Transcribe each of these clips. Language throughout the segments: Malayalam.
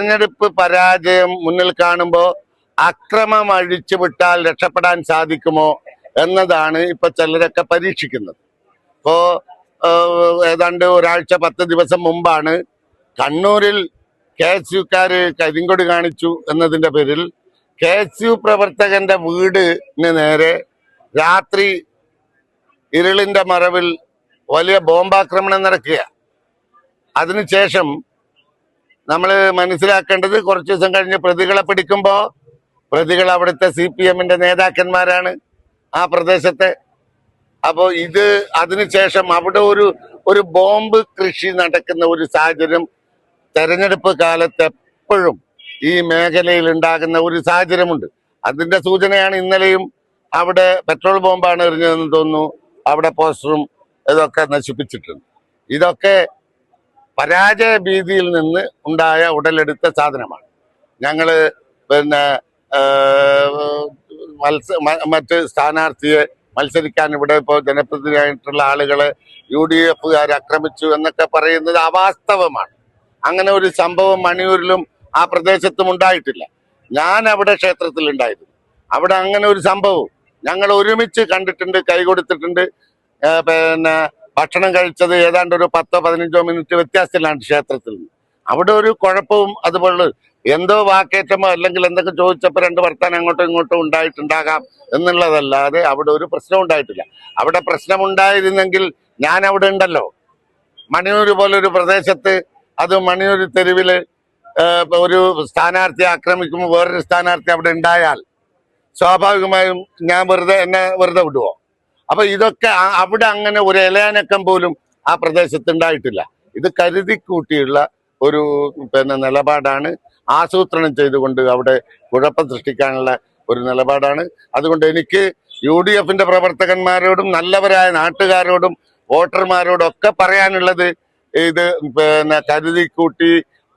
തെരഞ്ഞെടുപ്പ് പരാജയം മുന്നിൽ കാണുമ്പോൾ അക്രമം അഴിച്ചുവിട്ടാൽ രക്ഷപ്പെടാൻ സാധിക്കുമോ എന്നതാണ് ഇപ്പൊ ചിലരൊക്കെ പരീക്ഷിക്കുന്നത്. ഇപ്പോ ഏതാണ്ട് ഒരാഴ്ച 10 ദിവസം മുമ്പാണ് കണ്ണൂരിൽ KSUക്കാര് കരിങ്കൊടി കാണിച്ചു എന്നതിന്റെ പേരിൽ KSU പ്രവർത്തകന്റെ വീടിന് നേരെ രാത്രി ഇരുളിന്റെ മറവിൽ വലിയ ബോംബാക്രമണം നടക്കുക. അതിനുശേഷം നമ്മൾ മനസ്സിലാക്കേണ്ടത് കുറച്ചു ദിവസം കഴിഞ്ഞ് പ്രതികളെ പിടിക്കുമ്പോൾ പ്രതികൾ അവിടുത്തെ CPM-ന്റെ നേതാക്കന്മാരാണ് ആ പ്രദേശത്തെ. അപ്പോൾ അതിനുശേഷം അവിടെ ഒരു ബോംബ് കൃഷി നടക്കുന്ന ഒരു സാഹചര്യം തെരഞ്ഞെടുപ്പ് കാലത്ത് എപ്പോഴും ഈ മേഖലയിൽ ഉണ്ടാകുന്ന ഒരു സാഹചര്യമുണ്ട്. അതിന്റെ സൂചനയാണ് ഇന്നലെയും അവിടെ പെട്രോൾ ബോംബാണ് എറിഞ്ഞതെന്ന് തോന്നുന്നു. അവിടെ പോസ്റ്ററും ഇതൊക്കെ നശിപ്പിച്ചിട്ടുണ്ട്. ഇതൊക്കെ പരാജയ ഭീതിയിൽ നിന്ന് ഉണ്ടായ ഉടലെടുത്ത സാധനമാണ്. ഞങ്ങള് മറ്റ് സ്ഥാനാർത്ഥിയെ മത്സരിക്കാൻ ഇവിടെ ഇപ്പോൾ ജനപ്രതിനിധിയായിട്ടുള്ള ആളുകളെ UDF-കാർ ആക്രമിച്ചു എന്നൊക്കെ പറയുന്നത് അവാസ്തവമാണ്. അങ്ങനെ ഒരു സംഭവം മണിയൂരിലും ആ പ്രദേശത്തും ഉണ്ടായിട്ടില്ല. ഞാൻ അവിടെ ക്ഷേത്രത്തിൽ ഉണ്ടായിരുന്നു. അവിടെ അങ്ങനെ ഒരു സംഭവം ഞങ്ങൾ ഒരുമിച്ച് കണ്ടിട്ടുണ്ട്, കൈകൊടുത്തിട്ടുണ്ട്. ഭക്ഷണം കഴിച്ചത് ഏതാണ്ട് ഒരു 10-15 മിനിറ്റ് വ്യത്യാസത്തിലാണ് ക്ഷേത്രത്തിൽ നിന്ന്. അവിടെ ഒരു കുഴപ്പവും അതുപോലെ എന്തോ വാക്കേറ്റമോ അല്ലെങ്കിൽ എന്തൊക്കെ ചോദിച്ചപ്പോൾ 2 വർത്താനം അങ്ങോട്ടും ഇങ്ങോട്ടും ഉണ്ടായിട്ടുണ്ടാകാം എന്നുള്ളതല്ലാതെ അവിടെ ഒരു പ്രശ്നം ഉണ്ടായിട്ടില്ല. അവിടെ പ്രശ്നം ഉണ്ടായിരുന്നെങ്കിൽ ഞാൻ അവിടെ ഉണ്ടല്ലോ. മണിയൂർ പോലൊരു പ്രദേശത്ത്, അത് മണിയൂർ തെരുവില് ഒരു സ്ഥാനാർത്ഥിയെ ആക്രമിക്കുമ്പോൾ വേറൊരു സ്ഥാനാർത്ഥി അവിടെ ഉണ്ടായാൽ സ്വാഭാവികമായും ഞാൻ എന്നെ വെറുതെ വിടുവോ? അപ്പൊ ഇതൊക്കെ അവിടെ അങ്ങനെ ഒരു ഇലയാനക്കം പോലും ആ പ്രദേശത്ത് ഉണ്ടായിട്ടില്ല. ഇത് കരുതിക്കൂട്ടിയുള്ള ഒരു നിലപാടാണ്. ആസൂത്രണം ചെയ്തുകൊണ്ട് അവിടെ കുഴപ്പം സൃഷ്ടിക്കാനുള്ള ഒരു നിലപാടാണ്. അതുകൊണ്ട് എനിക്ക് UDF-ന്റെ പ്രവർത്തകന്മാരോടും നല്ലവരായ നാട്ടുകാരോടും വോട്ടർമാരോടും ഒക്കെ പറയാനുള്ളത് ഇത് കരുതിക്കൂട്ടി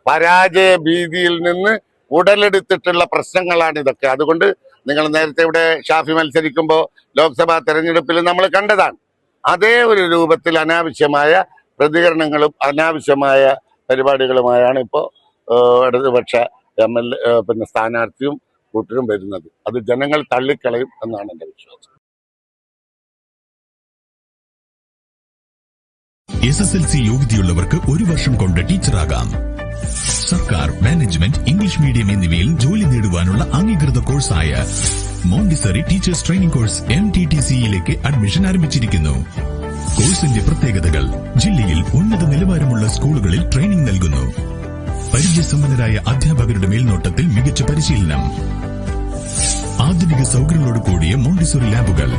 പരാജയ ഭീതിയിൽ നിന്ന് ഉടലെടുത്തിട്ടുള്ള പ്രശ്നങ്ങളാണ് ഇതൊക്കെ. അതുകൊണ്ട് നിങ്ങൾ നേരത്തെ ഇവിടെ ഷാഫി മത്സരിക്കുമ്പോൾ ലോക്സഭാ തെരഞ്ഞെടുപ്പിൽ നമ്മൾ കണ്ടതാണ്. അതേ ഒരു രൂപത്തിൽ അനാവശ്യമായ പ്രതികരണങ്ങളും അനാവശ്യമായ പരിപാടികളുമായാണ് ഇപ്പോൾ ഇടതുപക്ഷ MLA സ്ഥാനാർത്ഥിയും കൂട്ടരും വരുന്നത്. അത് ജനങ്ങൾ തള്ളിക്കളയും എന്നാണ് എൻ്റെ വിശ്വാസം. SSLC യോഗ്യതയുള്ളവർക്ക് 1 വർഷം കൊണ്ട് ടീച്ചറാകാം. സർക്കാർ, മാനേജ്മെന്റ്, ഇംഗ്ലീഷ് മീഡിയം എന്നിവയിൽ ജോലി നേടുവാനുള്ള അംഗീകൃത കോഴ്സായ മോണ്ടിസറി ടീച്ചേഴ്സ് ട്രെയിനിംഗ് കോഴ്സ് MTTC-യിലേക്ക് അഡ്മിഷൻ ആരംഭിച്ചിരിക്കുന്നു. കോഴ്സിന്റെ പ്രത്യേകതകൾ: ജില്ലയിൽ ഉന്നത നിലവാരമുള്ള സ്കൂളുകളിൽ ട്രെയിനിംഗ് നൽകുന്നു. പരിചയസമ്പന്നരായ അധ്യാപകരുടെ മേൽനോട്ടത്തിൽ മികച്ച പരിശീലനം. ആധുനിക സൗകര്യങ്ങളോട് കൂടിയ മോണ്ടിസറി ലാബുകൾ.